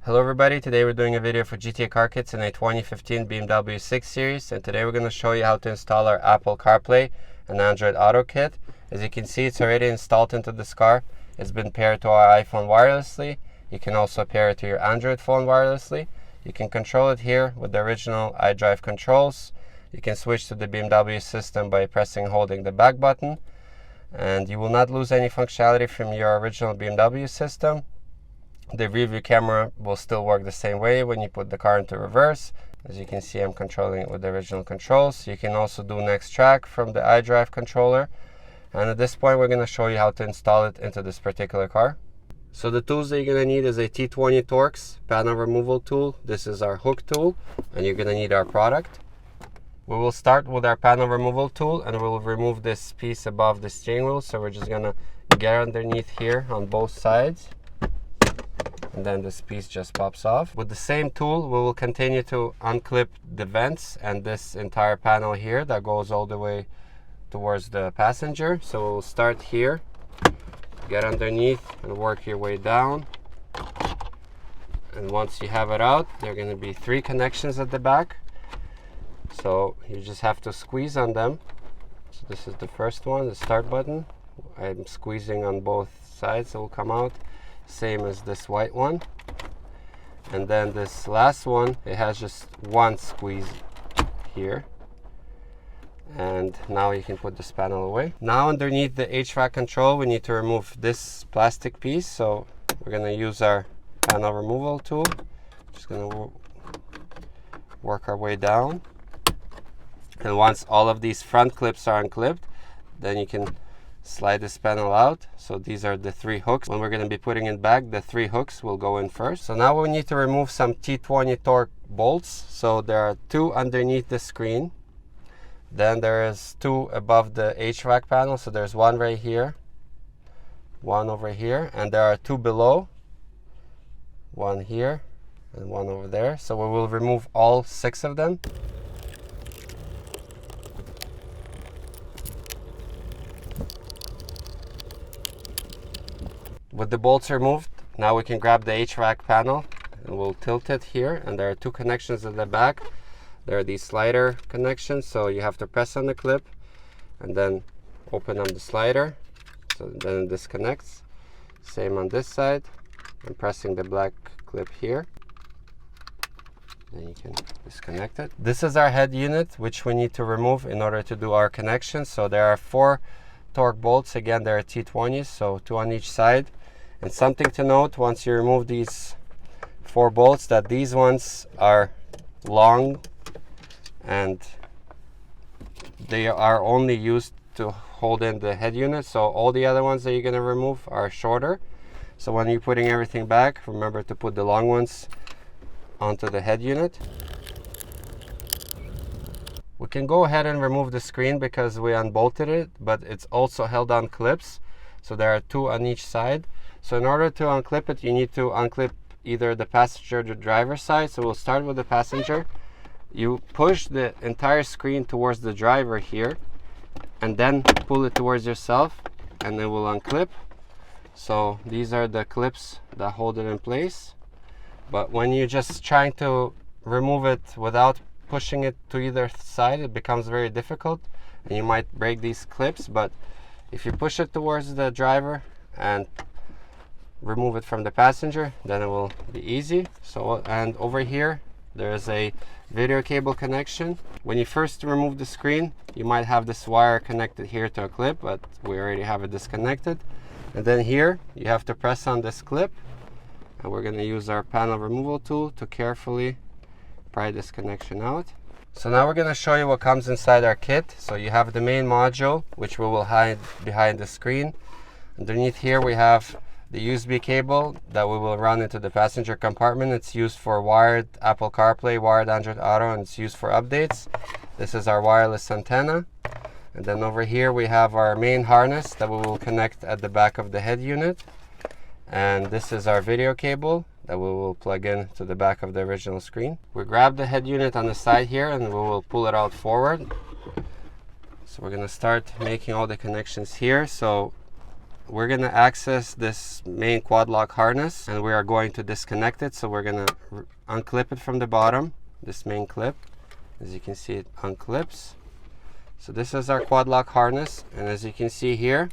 Hello everybody, today we're doing a video for GTA Car Kits in a 2015 BMW 6 Series, and today we're going to show you how to install our Apple CarPlay and Android Auto kit. As you can see, it's already installed into this car. It's been paired to our iPhone wirelessly. You can also pair it to your Android phone wirelessly. You can control it here with the original iDrive controls. You can switch to the BMW system by pressing and holding the back button, and you will not lose any functionality from your original BMW system. The rear view camera will still work the same way when you put the car into reverse. As you can see, I'm controlling it with the original controls. You can also do next track from the iDrive controller. And at this point, we're going to show you how to install it into this particular car. So the tools that you're going to need is a T20 Torx panel removal tool. This is our hook tool, and you're going to need our product. We will start with our panel removal tool, and we'll remove this piece above the steering wheel. So we're just going to get underneath here on both sides. And then this piece just pops off. With the same tool, we will continue to unclip the vents and this entire panel here that goes all the way towards the passenger. So we'll start here, get underneath and work your way down. And once you have it out, there are going to be 3 connections at the back. So you just have to squeeze on them. So this is the first one, the start button. I'm squeezing on both sides, it will come out. Same as this white one. And then this last one, it has just one squeeze here. And now you can put this panel away. Now underneath the HVAC control, we need to remove this plastic piece. So we're going to use our panel removal tool. Just going to work our way down. And once all of these front clips are unclipped, then you can slide this panel out. So these are the 3 hooks. When we're going to be putting it back, the 3 hooks will go in first. So now we need to remove some T20 Torx bolts. So there are 2 underneath the screen. Then there is 2 above the HVAC panel. So there's 1 right here, 1 over here, and there are 2 below, 1 here and 1 over there. So we will remove all 6 of them. With the bolts removed, now we can grab the HVAC panel and we'll tilt it here. And there are 2 connections at the back. There are these slider connections, so you have to press on the clip and then open up the slider. So then it disconnects. Same on this side. I'm pressing the black clip here. Then you can disconnect it. This is our head unit, which we need to remove in order to do our connections. So there are 4 Torx bolts. Again, there are T20s, so 2 on each side. And something to note, once you remove these 4 bolts, that these ones are long and they are only used to hold in the head unit. So all the other ones that you're going to remove are shorter. So when you're putting everything back, remember to put the long ones onto the head unit. We can go ahead and remove the screen because we unbolted it, but it's also held on clips. So there are 2 on each side. So in order to unclip it, you need to unclip either the passenger or the driver's side. So we'll start with the passenger. You push the entire screen towards the driver here and then pull it towards yourself and it will unclip. So these are the clips that hold it in place. But when you're just trying to remove it without pushing it to either side, it becomes very difficult and you might break these clips. But if you push it towards the driver and remove it from the passenger, then it will be easy. So, and over here there is a video cable connection. When you first remove the screen, you might have this wire connected here to a clip, but we already have it disconnected. And then here you have to press on this clip, and we're going to use our panel removal tool to carefully pry this connection out. So now we're going to show you what comes inside our kit. So you have the main module, which we will hide behind the screen. Underneath here we have the USB cable that we will run into the passenger compartment. It's used for wired Apple CarPlay, wired Android Auto, and it's used for updates. This is our wireless antenna. And then over here we have our main harness that we will connect at the back of the head unit. And this is our video cable that we will plug in to the back of the original screen. We grab the head unit on the side here and we will pull it out forward. So we're going to start making all the connections here. So we're going to access this main quad lock harness, and we are going to disconnect it. So we're going to unclip it from the bottom, this main clip. As you can see, it unclips. So this is our quad lock harness, and as you can see here,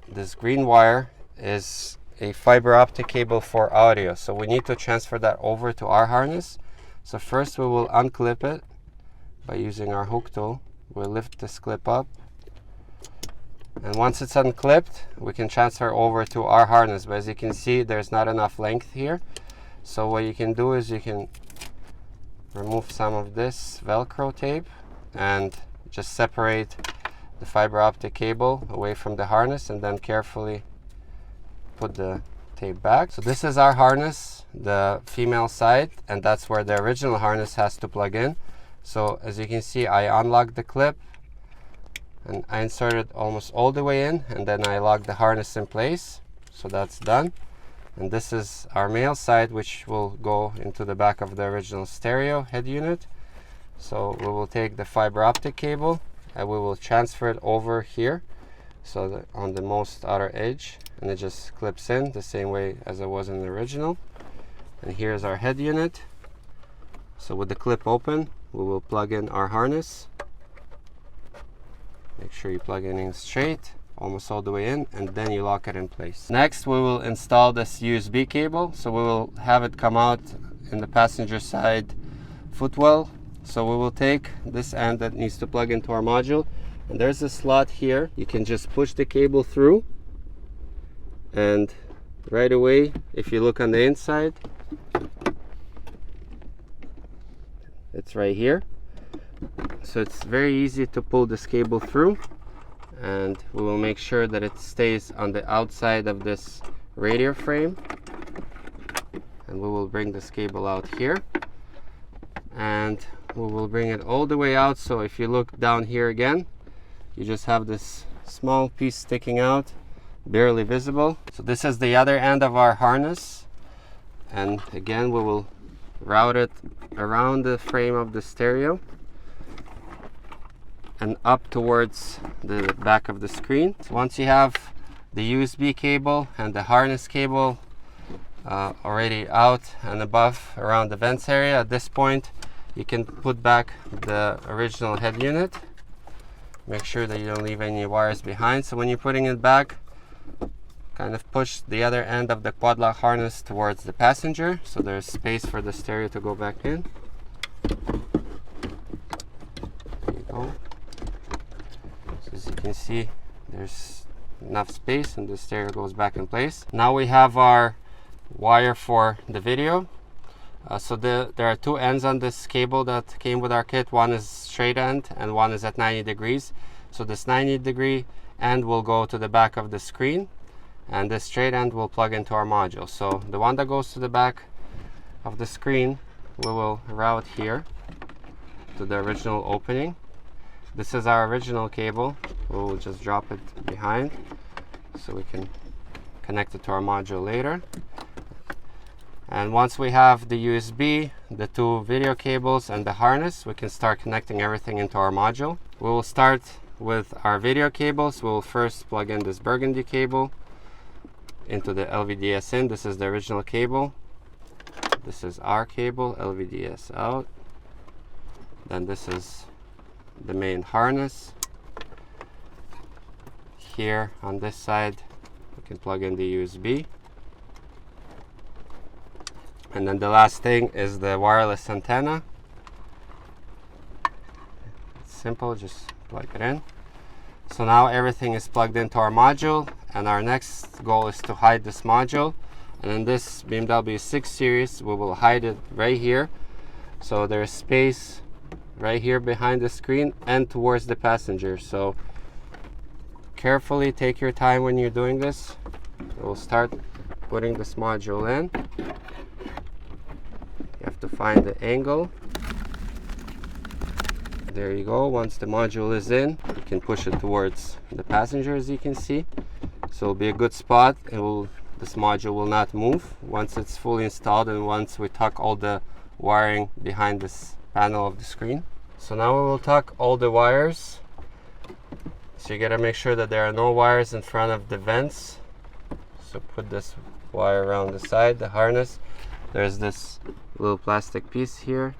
this green wire is a fiber optic cable for audio. So we need to transfer that over to our harness. So first we will unclip it by using our hook tool. We'll lift this clip up, and once it's unclipped, we can transfer over to our harness. But as you can see, there's not enough length here. So what you can do is you can remove some of this Velcro tape and just separate the fiber optic cable away from the harness, and then carefully put the tape back. So this is our harness, the female side, and that's where the original harness has to plug in. So as you can see, I unlocked the clip and I inserted almost all the way in, and then I locked the harness in place. So that's done. And this is our male side, which will go into the back of the original stereo head unit. So we will take the fiber optic cable and we will transfer it over here, so that on the most outer edge, and it just clips in the same way as it was in the original. And here's our head unit. So with the clip open, we will plug in our harness. Make sure you plug it in straight, almost all the way in, and then you lock it in place. Next, we will install this USB cable. So we will have it come out in the passenger side footwell. So we will take this end that needs to plug into our module, and there's a slot here. You can just push the cable through, and right away, if you look on the inside, it's right here. So it's very easy to pull this cable through, and we will make sure that it stays on the outside of this radiator frame. And we will bring this cable out here, and we will bring it all the way out. So if you look down here again, you just have this small piece sticking out, barely visible. So this is the other end of our harness, and again we will route it around the frame of the stereo and up towards the back of the screen. So once you have the USB cable and the harness cable already out and above around the vents area, at this point you can put back the original head unit. Make sure that you don't leave any wires behind. So when you're putting it back, kind of push the other end of the quad lock harness towards the passenger, so there's space for the stereo to go back in. There you go. So as you can see, there's enough space and the stereo goes back in place. Now we have our wire for the video. So there are two ends on this cable that came with our kit. One is straight end and one is at 90 degrees. So this 90-degree end will go to the back of the screen, and this straight end will plug into our module. So the one that goes to the back of the screen, we will route here to the original opening. This is our original cable. We will just drop it behind so we can connect it to our module later. And once we have the USB, the two video cables, and the harness, we can start connecting everything into our module. We will start with our video cables. We will first plug in this burgundy cable into the LVDS in. This is the original cable. This is our cable, LVDS out. Then this is the main harness. Here on this side, we can plug in the USB. And then the last thing is the wireless antenna. It's simple, just plug it in. So now everything is plugged into our module, and our next goal is to hide this module. And in this BMW 6 Series, we will hide it right here. So there's space right here behind the screen and towards the passenger. So carefully take your time when you're doing this. We'll start putting this module in. You have to find the angle. There you go. Once the module is in, you can push it towards the passenger, as you can see. So it'll be a good spot. This module will not move once it's fully installed and once we tuck all the wiring behind this panel of the screen. So now we will tuck all the wires So you gotta make sure that there are no wires in front of the vents. So put this wire around the side, the harness. There's this little plastic piece here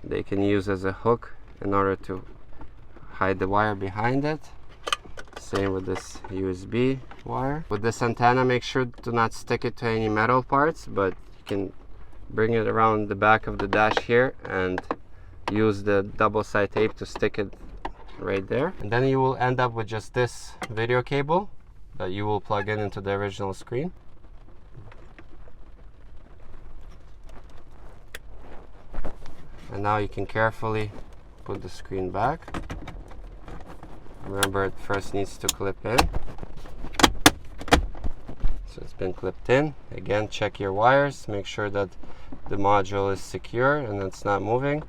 they can use as a hook in order to hide the wire behind it. Same with this USB wire. With this antenna, make sure to not stick it to any metal parts, but you can bring it around the back of the dash here and use the double side tape to stick it right there. And then you will end up with just this video cable that you will plug in into the original screen. And now you can carefully put the screen back. Remember, it first needs to clip in. So it's been clipped in. Again, check your wires, make sure that the module is secure and it's not moving.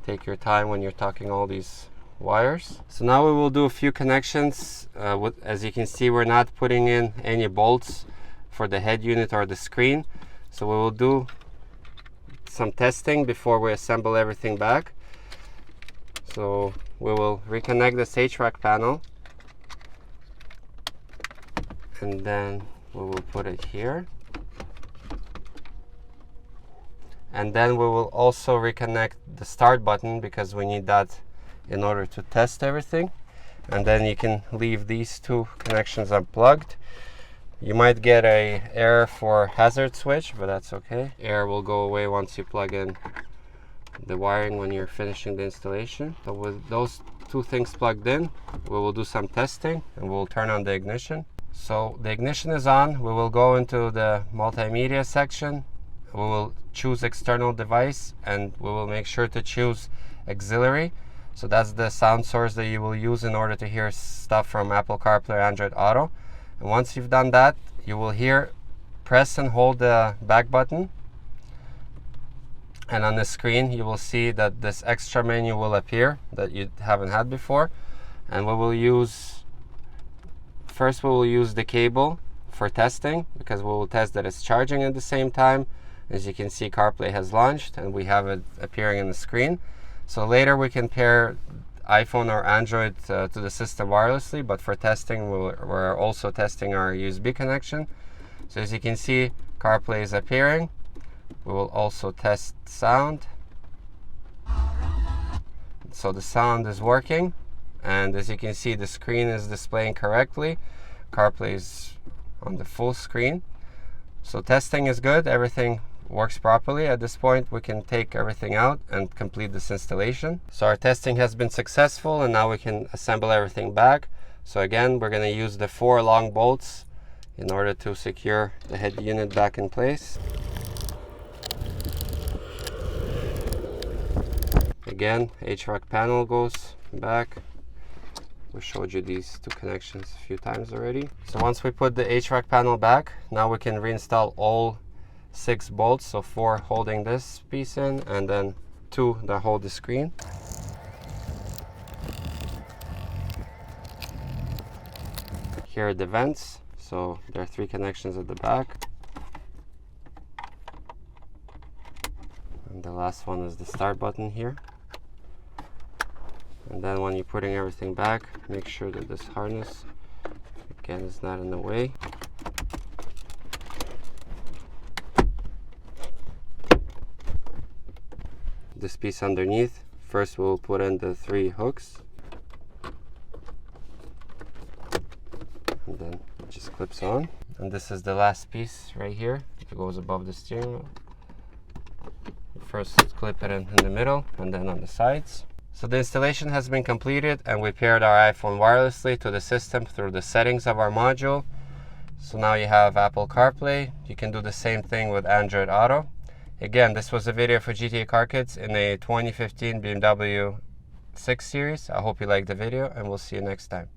Take your time when you're tucking all these wires. So now we will do a few connections. As you can see, we're not putting in any bolts for the head unit or the screen. So we will do some testing before we assemble everything back. So we will reconnect this HVAC panel, and then we will put it here. And then we will also reconnect the start button because we need that in order to test everything. And then you can leave these two connections unplugged. You might get an error for hazard switch, but that's okay. Error will go away once you plug in the wiring when you're finishing the installation. So with those two things plugged in, we will do some testing and we'll turn on the ignition. So the ignition is on. We will go into the multimedia section. We will choose external device and we will make sure to choose auxiliary. So that's the sound source that you will use in order to hear stuff from Apple CarPlay or Android Auto. And once you've done that, you will hear press and hold the back button. And on the screen, you will see that this extra menu will appear that you haven't had before. And we will use, first we will use the cable for testing because we will test that it's charging at the same time. As you can see, CarPlay has launched and we have it appearing on the screen. So later we can pair iPhone or Android to the system wirelessly, but for testing we're also testing our USB connection. So as you can see, CarPlay is appearing. We will also test sound. So the sound is working, and as you can see, the screen is displaying correctly. CarPlay is on the full screen. So testing is good, everything works properly. At this point, we can take everything out and complete this installation. So our testing has been successful, and now we can assemble everything back. So again, we're going to use the 4 long bolts in order to secure the head unit back in place. Again, HVAC panel goes back. We showed you these two connections a few times already. So once we put the HVAC panel back, now we can reinstall all 6 bolts, so 4 holding this piece in and then 2 that hold the screen. Here are the vents, so there are 3 connections at the back. And the last one is the start button here. And then when you're putting everything back, make sure that this harness, again, is not in the way. This piece underneath, first we'll put in the 3 hooks. And then it just clips on. And this is the last piece right here. It goes above the steering wheel. First clip it in the middle and then on the sides. So the installation has been completed and we paired our iPhone wirelessly to the system through the settings of our module. So now you have Apple CarPlay. You can do the same thing with Android Auto. Again, this was a video for GTA Car Kits in a 2015 BMW 6 Series. I hope you liked the video and we'll see you next time.